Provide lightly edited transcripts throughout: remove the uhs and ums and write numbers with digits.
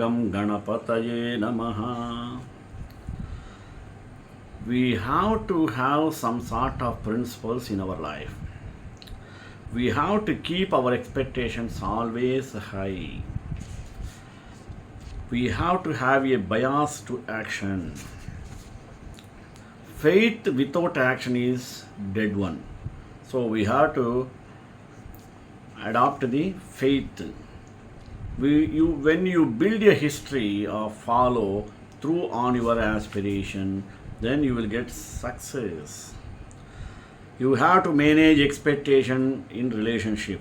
Gam Ganapataye Namaha. We have to have some sort of principles in our life. We have to keep our expectations always high. We have to have a bias to action. Faith without action is dead one. So we have to adopt the faith. When you build a history of follow through on your aspiration, then you will get success. You have to manage expectation in relationship.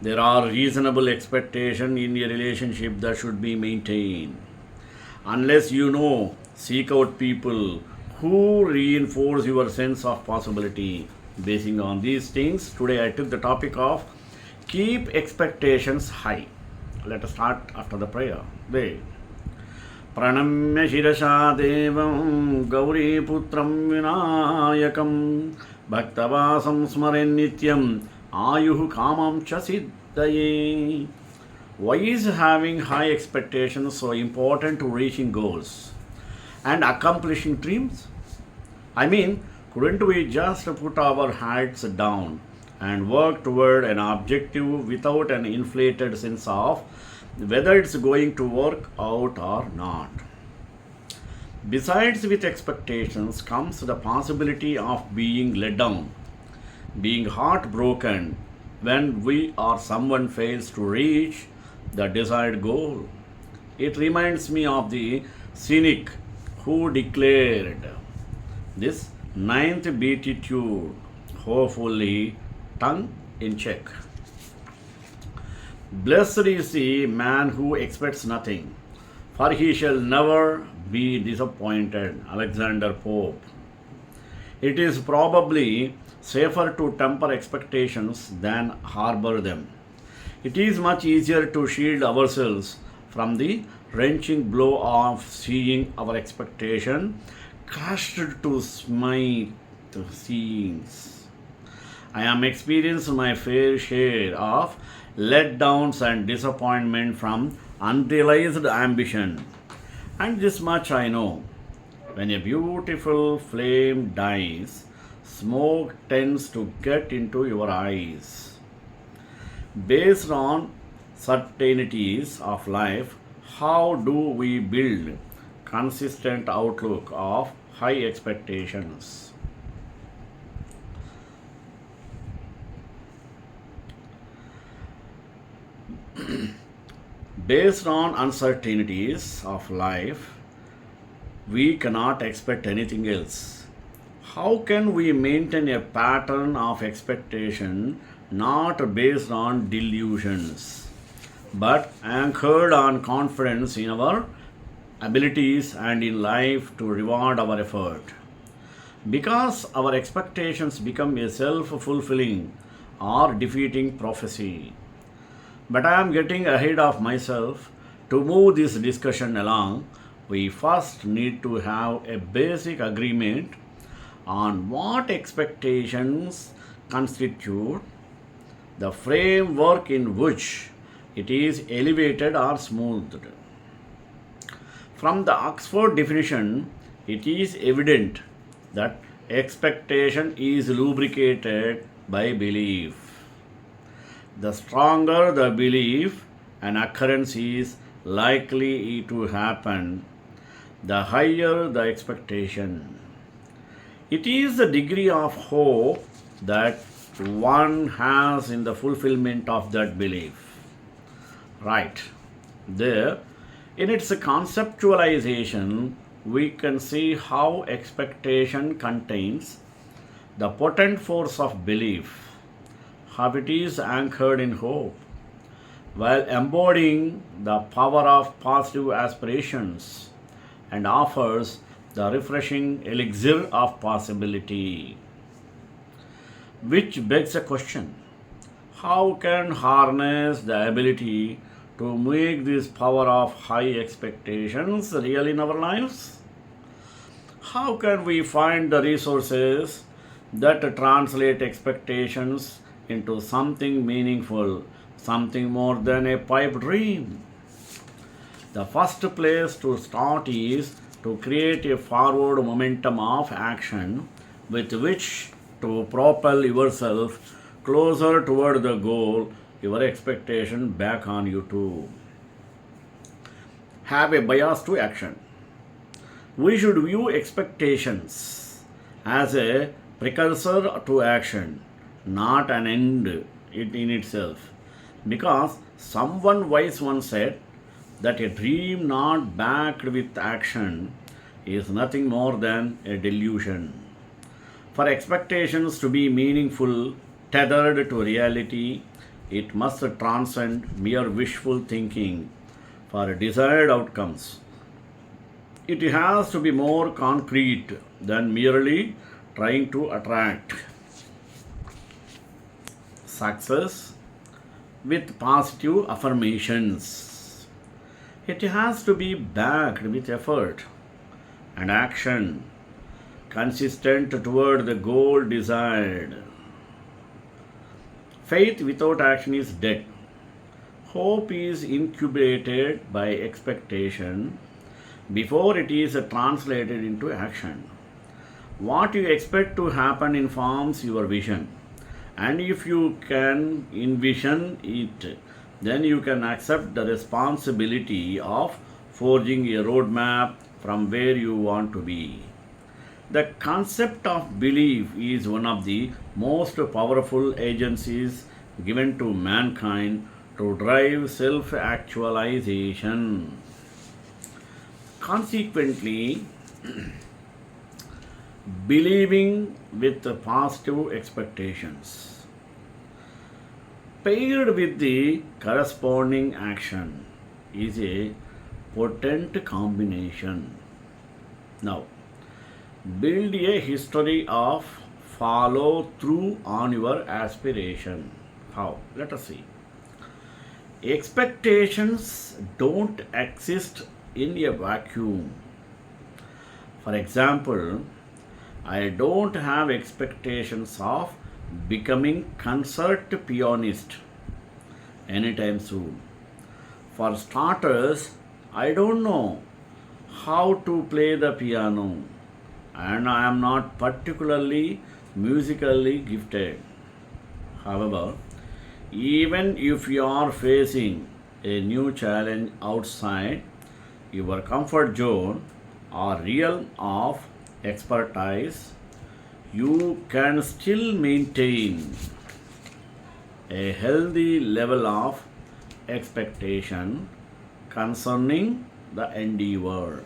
There are reasonable expectation in a relationship that should be maintained. Unless you know, seek out people who reinforce your sense of possibility. Basing on these things, today I took the topic of keep expectations high. Let us start after the prayer. Wait. प्रणम्य शिरसा देवं गौरीपुत्रं विनायकं भक्तवासं स्मरेन् नित्यं आयुः कामं च सिद्धये. Why is having high expectations so important to reaching goals and accomplishing dreams? I mean, couldn't we just put our heads down and work toward an objective without an inflated sense of whether it's going to work out or not? Besides, with expectations comes the possibility of being let down, being heartbroken when we or someone fails to reach the desired goal. It reminds me of the cynic who declared this ninth beatitude, hopefully tongue in check. Blessed is the man who expects nothing, for he shall never be disappointed. Alexander Pope. It is probably safer to temper expectations than harbor them. It is much easier to shield ourselves from the wrenching blow of seeing our expectation crushed to smite scenes. I am experiencing my fair share of letdowns and disappointment from unrealized ambition. And this much I know. When a beautiful flame dies, smoke tends to get into your eyes. Based on certainties of life, how do we build consistent outlook of high expectations? Based on uncertainties of life, we cannot expect anything else. How can we maintain a pattern of expectation not based on delusions, but anchored on confidence in our abilities and in life to reward our effort? Because our expectations become a self fulfilling or defeating prophecy. But I am getting ahead of myself. To move this discussion along, we first need to have a basic agreement on what expectations constitute, the framework in which it is elevated or smoothed. From the Oxford definition, it is evident that expectation is lubricated by belief. The stronger the belief an occurrence is likely to happen, the higher the expectation. It is the degree of hope that one has in the fulfillment of that belief. Right. There, in its conceptualization, we can see how expectation contains the potent force of belief, how it is anchored in hope, while embodying the power of positive aspirations and offers the refreshing elixir of possibility. Which begs a question: how can harness the ability to make this power of high expectations real in our lives? How can we find the resources that translate expectations into something meaningful, something more than a pipe dream? The first place to start is to create a forward momentum of action with which to propel yourself closer toward the goal your expectation back on you to have a bias to action. We should view expectations as a precursor to action, not an end in itself. Because someone wise once said that a dream not backed with action is nothing more than a delusion. For expectations to be meaningful, tethered to reality, it must transcend mere wishful thinking for desired outcomes. It has to be more concrete than merely trying to attract success with positive affirmations. It has to be backed with effort and action consistent toward the goal desired. Faith without action is dead. Hope is incubated by expectation before it is translated into action. What you expect to happen informs your vision, and if you can envision it, then you can accept the responsibility of forging a roadmap from where you want to be. The concept of belief is one of the most powerful agencies given to mankind to drive self actualization. Consequently, believing with positive expectations paired with the corresponding action is a potent combination. Now, build a history of follow through on your aspiration. How? Let us see. Expectations don't exist in a vacuum. For example, I don't have expectations of becoming concert pianist anytime soon. For starters, I don't know how to play the piano and I am not particularly musically gifted. However, even if you are facing a new challenge outside your comfort zone or realm of expertise, you can still maintain a healthy level of expectation concerning the endeavor.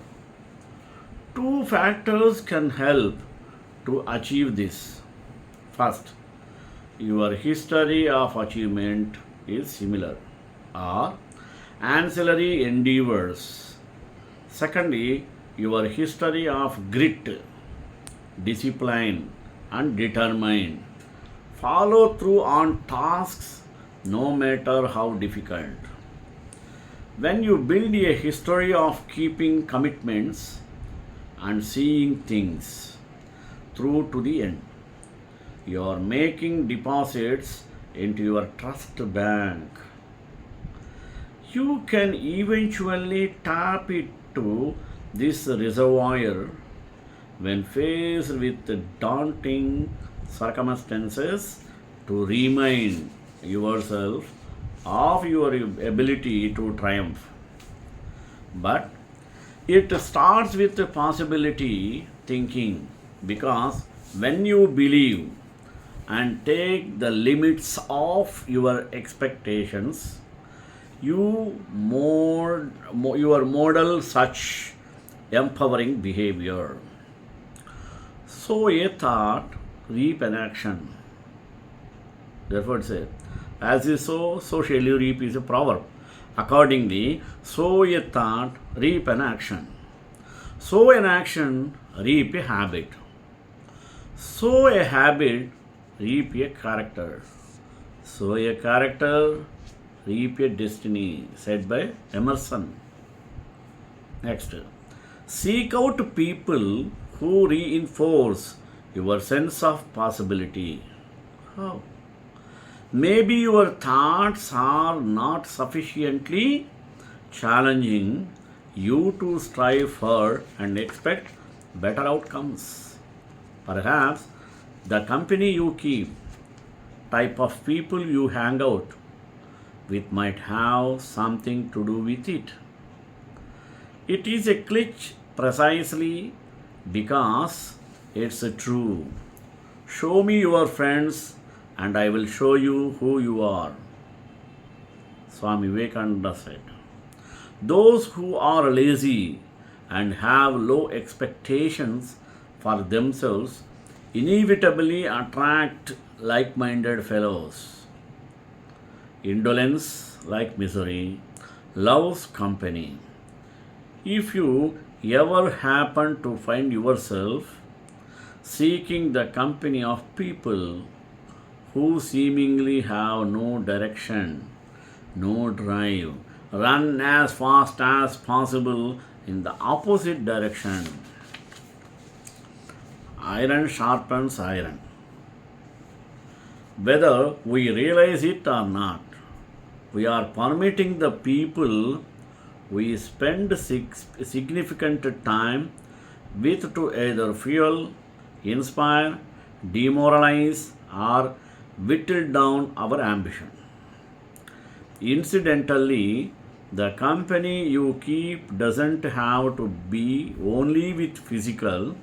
Two factors can help to achieve this. First, your history of achievement is similar or ancillary endeavors. Secondly, your history of grit, discipline, and determined follow through on tasks no matter how difficult. When you build a history of keeping commitments and seeing things through to the end, you are making deposits into your trust bank. You can eventually tap into this reservoir when faced with daunting circumstances to remind yourself of your ability to triumph. But it starts with the possibility thinking, because when you believe and take the limits of your expectations, you model such empowering behavior. Sow a thought, reap an action. Therefore, it says, as you sow, so shall you reap is a proverb. Accordingly, sow a thought, reap an action. Sow an action, reap a habit. Sow a habit, reap a character. Sow a character, reap a destiny, said by Emerson. Next, seek out people who reinforce your sense of possibility. How? Maybe your thoughts are not sufficiently challenging you to strive for and expect better outcomes. Perhaps the company you keep, type of people you hang out with might have something to do with it. It is a glitch precisely because it's true. Show me your friends and I will show you who you are. Swami Vivekananda said. Those who are lazy and have low expectations for themselves inevitably attract like minded fellows. Indolence, like misery, loves company. If you ever happen to find yourself seeking the company of people who seemingly have no direction, no drive, run as fast as possible in the opposite direction. Iron sharpens iron. Whether we realize it or not, we are permitting the people we spend significant time with to either fuel, inspire, demoralize, or whittle down our ambition. Incidentally, the company you keep doesn't have to be only with physical,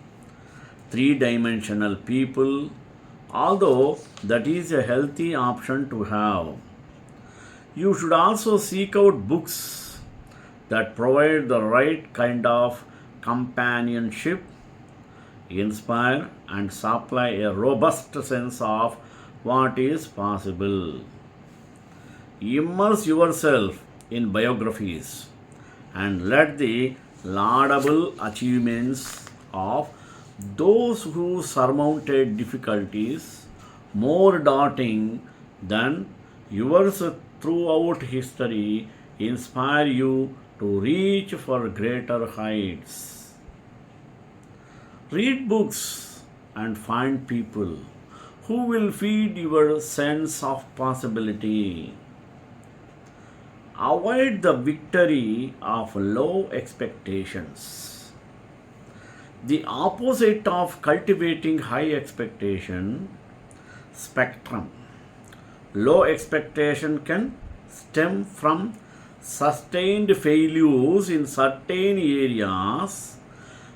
three-dimensional people, although that is a healthy option to have. You should also seek out books that provide the right kind of companionship, inspire, and supply a robust sense of what is possible. Immerse yourself in biographies and let the laudable achievements of those who surmounted difficulties more daunting than yours throughout history inspire you to reach for greater heights. Read books and find people who will feed your sense of possibility. Avoid the victory of low expectations. The opposite of cultivating high expectation, spectrum. Low expectation can stem from sustained failures in certain areas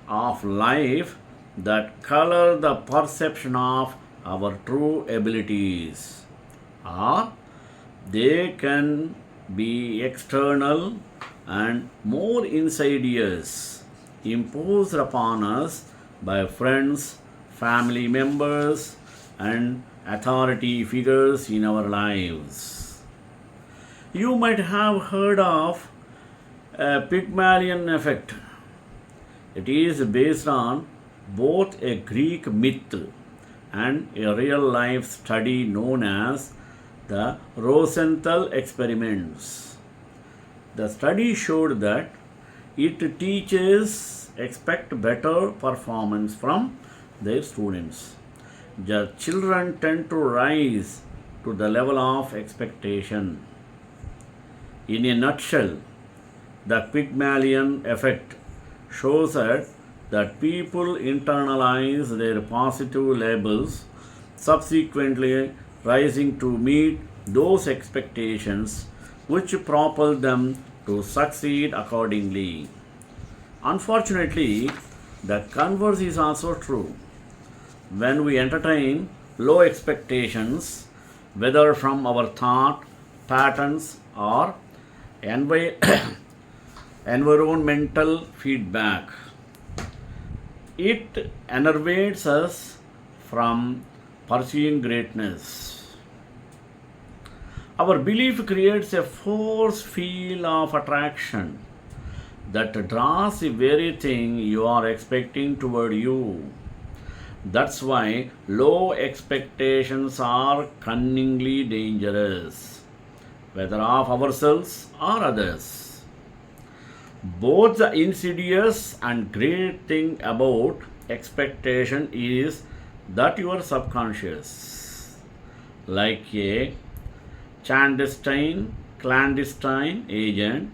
of life that color the perception of our true abilities, or they can be external and more insidious, imposed upon us by friends, family members, and authority figures in our lives. You might have heard of a Pygmalion effect. It is based on both a Greek myth and a real life study known as the Rosenthal experiments. The study showed that it teachers expect better performance from their students. The children tend to rise to the level of expectation. In a nutshell, the Pygmalion effect shows that people internalize their positive labels, subsequently rising to meet those expectations which propel them to succeed accordingly. Unfortunately, the converse is also true. When we entertain low expectations, whether from our thought patterns or environmental feedback, it enervates us from pursuing greatness. Our belief creates a force field of attraction that draws the very thing you are expecting toward you. That's why low expectations are cunningly dangerous, whether of ourselves or others. Both the insidious and great thing about expectation is that your subconscious, like a clandestine agent,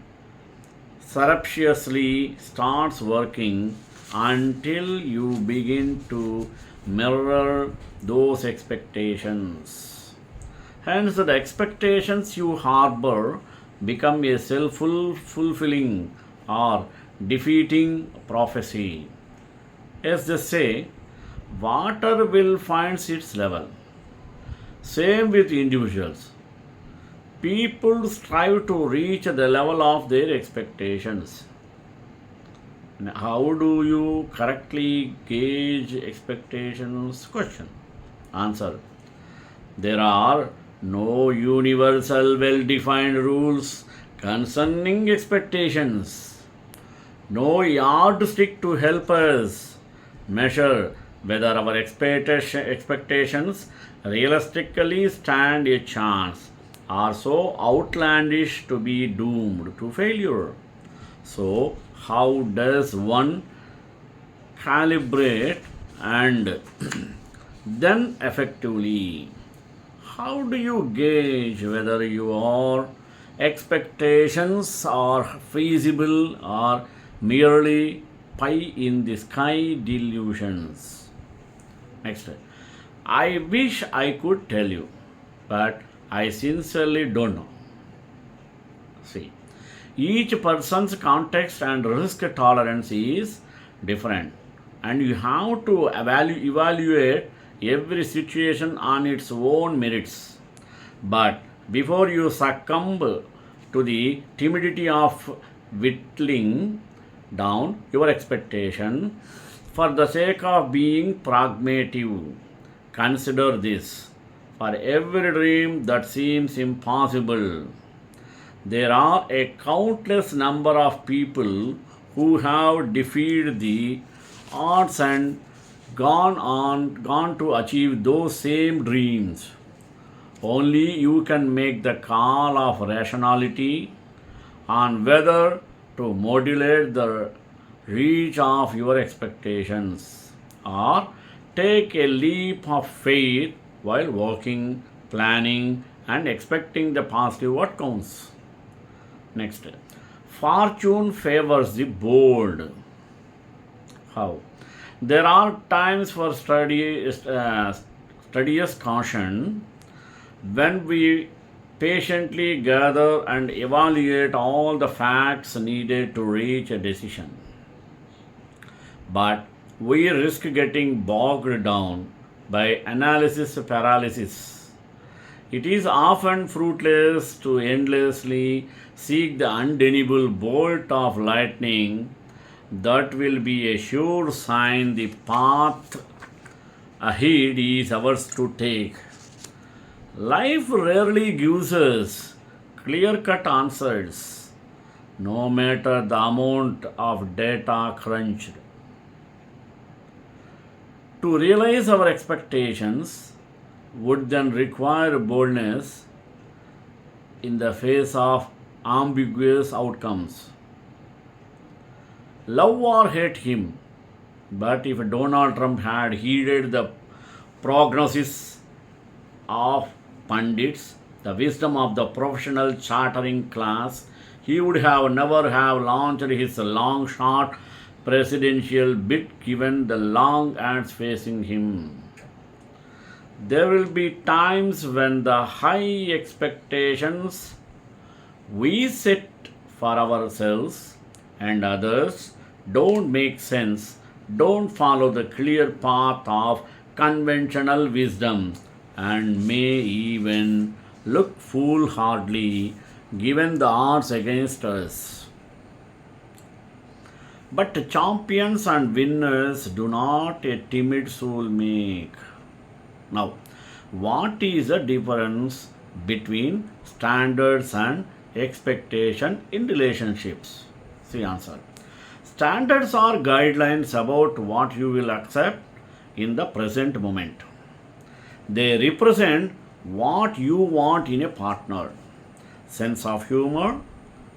surreptitiously starts working until you begin to mirror those expectations. Hence, the expectations you harbor become a self fulfilling or defeating prophecy. As they say, water will find its level. Same with individuals. People strive to reach the level of their expectations. And how do you correctly gauge expectations? Question. Answer. There are no universal well defined rules concerning expectations. No yardstick to help us measure whether our expectations realistically stand a chance are so outlandish to be doomed to failure. So, how does one calibrate and then effectively? How do you gauge whether your expectations are feasible or merely pie in the sky delusions? Next, I wish I could tell you, but I sincerely don't know. See, each person's context and risk tolerance is different, and you have to evaluate every situation on its own merits. But before you succumb to the timidity of whittling down your expectation for the sake of being pragmatic, consider this. For every dream that seems impossible, there are a countless number of people who have defied the odds and gone to achieve those same dreams. Only you can make the call of rationality on whether to modulate the reach of your expectations or take a leap of faith while working, planning, and expecting the positive outcomes. Next, fortune favors the bold. How? There are times for studious caution when we patiently gather and evaluate all the facts needed to reach a decision. But we risk getting bogged down by analysis paralysis. It is often fruitless to endlessly seek the undeniable bolt of lightning that will be a sure sign the path ahead is ours to take. Life rarely gives us clear cut answers, no matter the amount of data crunched. To realize our expectations would then require boldness in the face of ambiguous outcomes. Love or hate him, but if Donald Trump had heeded the prognosis of pundits, the wisdom of the professional chartering class, he would have never have launched his long shot presidential bid given the long ads facing him. There will be times when the high expectations we set for ourselves and others don't make sense, don't follow the clear path of conventional wisdom, and may even look foolhardy given the odds against us. But champions and winners do not a timid soul make. Now, what is the difference between standards and expectation in relationships? See answer. Standards are guidelines about what you will accept in the present moment. They represent what you want in a partner. Sense of humor,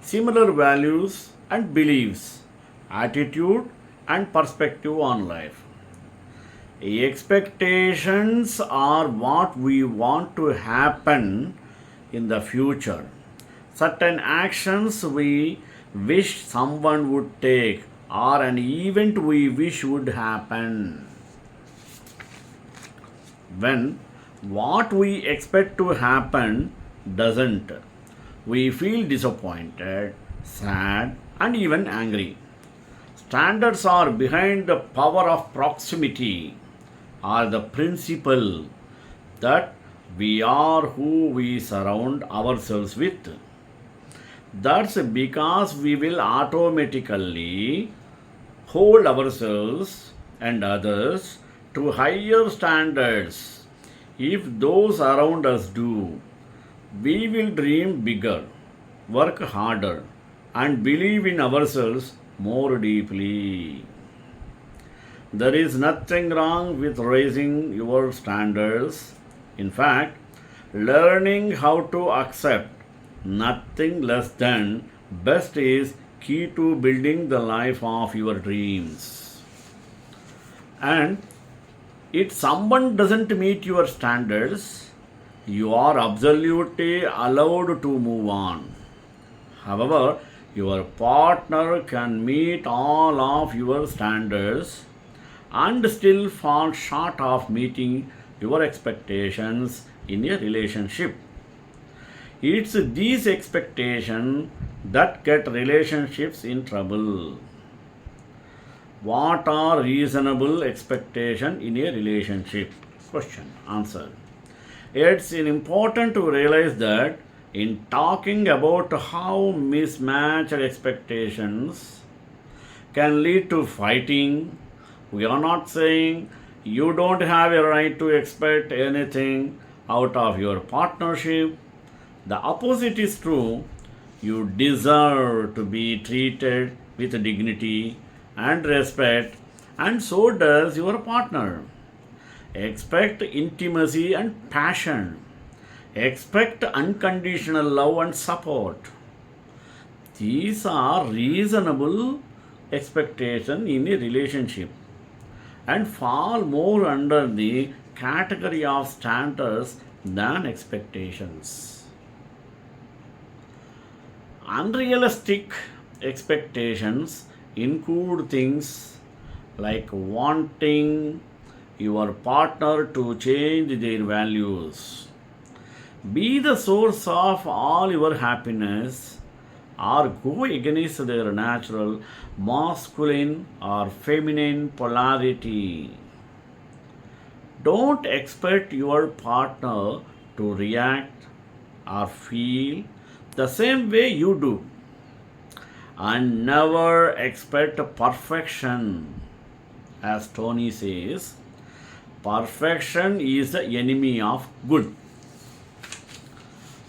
similar values and beliefs, attitude and perspective on life. Expectations are what we want to happen in the future. Certain actions we wish someone would take, or an event we wish would happen. When what we expect to happen doesn't, we feel disappointed, sad, and even angry. Standards are behind the power of proximity, are the principle that we are who we surround ourselves with. That's because we will automatically hold ourselves and others to higher standards. If those around us do, we will dream bigger, work harder, and believe in ourselves more deeply. There is nothing wrong with raising your standards. In fact, learning how to accept nothing less than best is key to building the life of your dreams. And if someone doesn't meet your standards, you are absolutely allowed to move on. However, your partner can meet all of your standards and still fall short of meeting your expectations in a relationship. It's these expectations that get relationships in trouble. What are reasonable expectations in a relationship? Question. Answer. It's important to realize that in talking about how mismatched expectations can lead to fighting, we are not saying you don't have a right to expect anything out of your partnership. The opposite is true. You deserve to be treated with dignity and respect, and so does your partner. Expect intimacy and passion. Expect unconditional love and support. These are reasonable expectations in a relationship and fall more under the category of standards than expectations. Unrealistic expectations include things like wanting your partner to change their values, be the source of all your happiness, or go against their natural masculine or feminine polarity. Don't expect your partner to react or feel the same way you do, and never expect perfection. As Tony says, perfection is the enemy of good.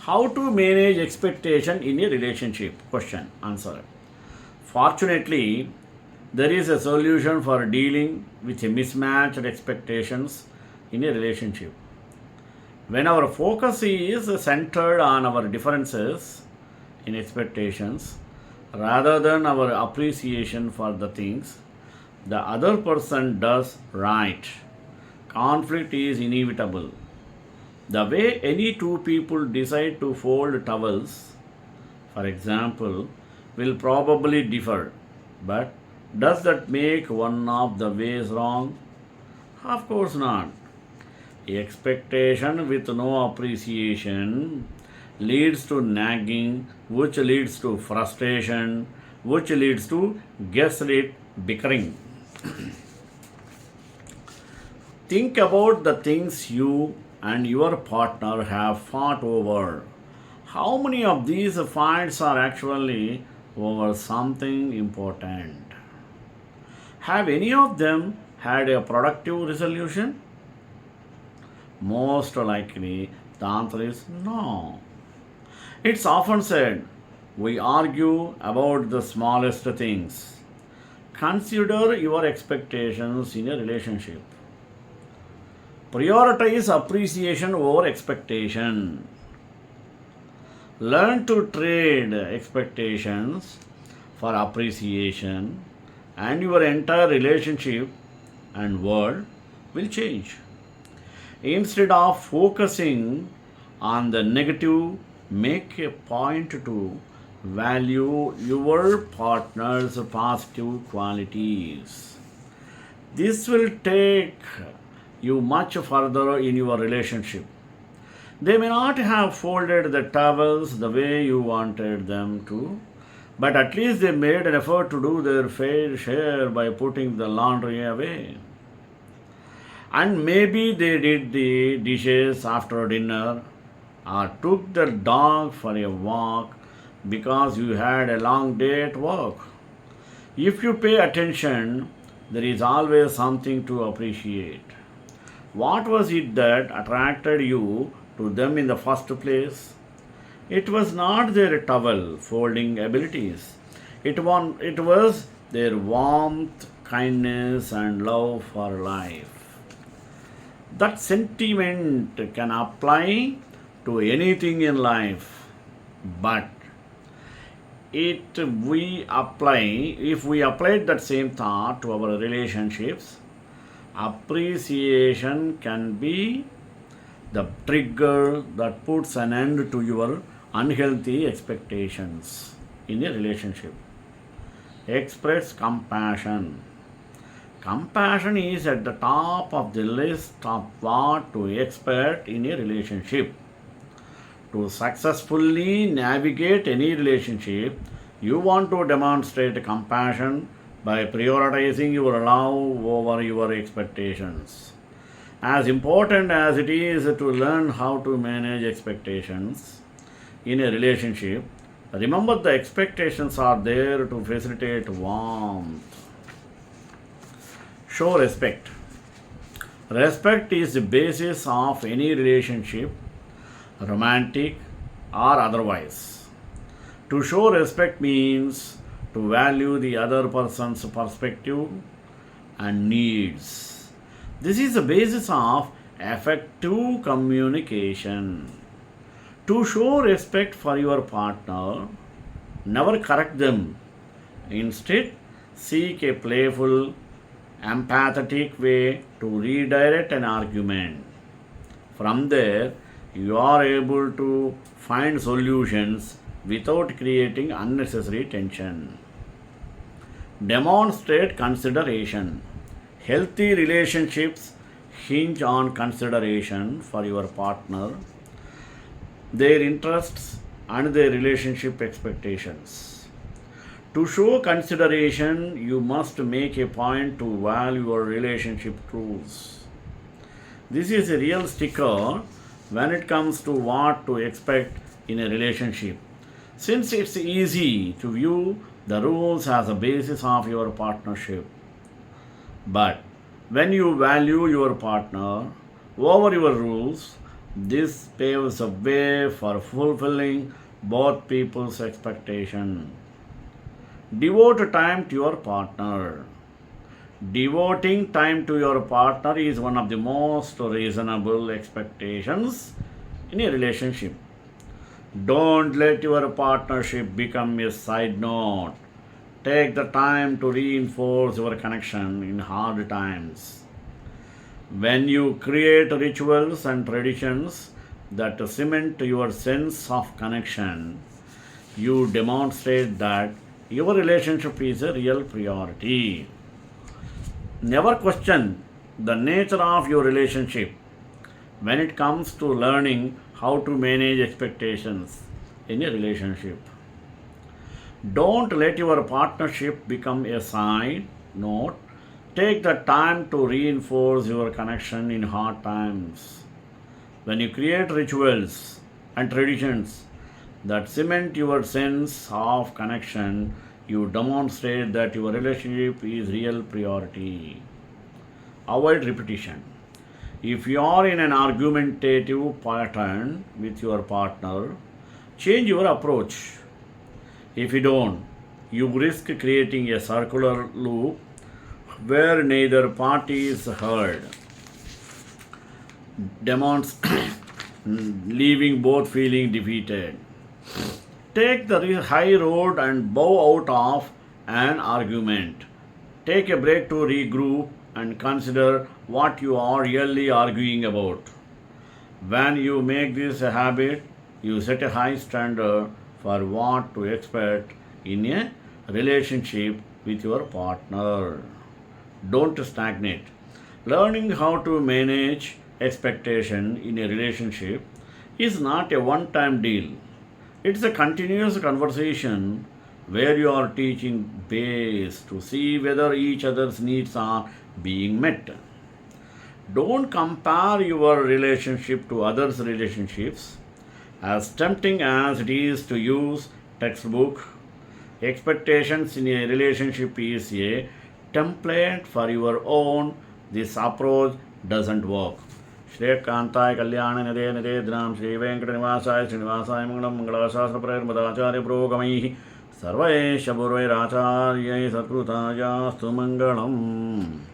How to manage expectation in a relationship? Question. Answer. Fortunately, there is a solution for dealing with mismatched expectations in a relationship. When our focus is centered on our differences in expectations rather than our appreciation for the things the other person does right, conflict is inevitable. The way any two people decide to fold towels, for example, will probably differ. But does that make one of the ways wrong? Of course not. Expectation with no appreciation leads to nagging, which leads to frustration, which leads to gaslit bickering. Think about the things you and your partner have fought over. How many of these fights are actually over something important? Have any of them had a productive resolution? Most likely, the answer is no. It's often said, we argue about the smallest things. Consider your expectations in a relationship. Prioritize appreciation over expectation. Learn to trade expectations for appreciation, and your entire relationship and world will change. Instead of focusing on the negative, make a point to Value your partner's positive qualities. This will take you much further in your relationship. They may not have folded the towels the way you wanted them to, but at least they made an effort to do their fair share by putting the laundry away. And maybe they did the dishes after dinner or took the dog for a walk because you had a long day at work. If you pay attention, there is always something to appreciate. What was it that attracted you to them in the first place? It was not their towel folding abilities. It was their warmth, kindness, and love for life. That sentiment can apply to anything in life, but it we apply if we applied that same thought to our relationships, appreciation can be the trigger that puts an end to your unhealthy expectations in a relationship. Express compassion. Compassion is at the top of the list of what to expect in a relationship. To successfully navigate any relationship, you want to demonstrate compassion by prioritizing your love over your expectations. As important as it is to learn how to manage expectations in a relationship, remember the expectations are there to facilitate warmth. Show respect. Respect is the basis of any relationship, romantic or otherwise. To show respect means to value the other person's perspective and needs. This is the basis of effective communication. To show respect for your partner, never correct them. Instead, seek a playful, empathetic way to redirect an argument. From there, you are able to find solutions without creating unnecessary tension. Demonstrate consideration. Healthy relationships hinge on consideration for your partner, their interests, and their relationship expectations. To show consideration, you must make a point to value your relationship rules. This is a real sticker when it comes to what to expect in a relationship, since it's easy to view the rules as a basis of your partnership. But when you value your partner over your rules, this paves the way for fulfilling both people's expectation. Devote time to your partner. Devoting time to your partner is one of the most reasonable expectations in a relationship. Don't let your partnership become a side note. Take the time to reinforce your connection in hard times. When you create rituals and traditions that cement your sense of connection, you demonstrate that your relationship is a real priority. Never question the nature of your relationship when it comes to learning how to manage expectations in a relationship. Don't let your partnership become a side note. Take the time to reinforce your connection in hard times. When you create rituals and traditions that cement your sense of connection, you demonstrate that your relationship is real priority. Avoid repetition. If you are in an argumentative pattern with your partner, change your approach. If you don't, you risk creating a circular loop where neither party is heard, leaving both feeling defeated. Take the high road and bow out of an argument. Take a break to regroup and consider what you are really arguing about. When you make this a habit, you set a high standard for what to expect in a relationship with your partner. Don't stagnate. Learning how to manage expectation in a relationship is not a one time deal. It's a continuous conversation where you are teaching base to see whether each other's needs are being met. Don't compare your relationship to others' relationships. As tempting as it is to use textbook, expectations in a relationship is a template for your own. This approach doesn't work. श्रेयकांताय Kalyan Nidhe निधेद्राम Shri वेंकटनिवासाय श्रीनिवासाय Mangalam मंगलाशास्त्रप्रैर्मदाचार्य पुरोगमैः सर्वैश्च पूर्वैराचार्यैः सत्कृतायास्तु Mangalam.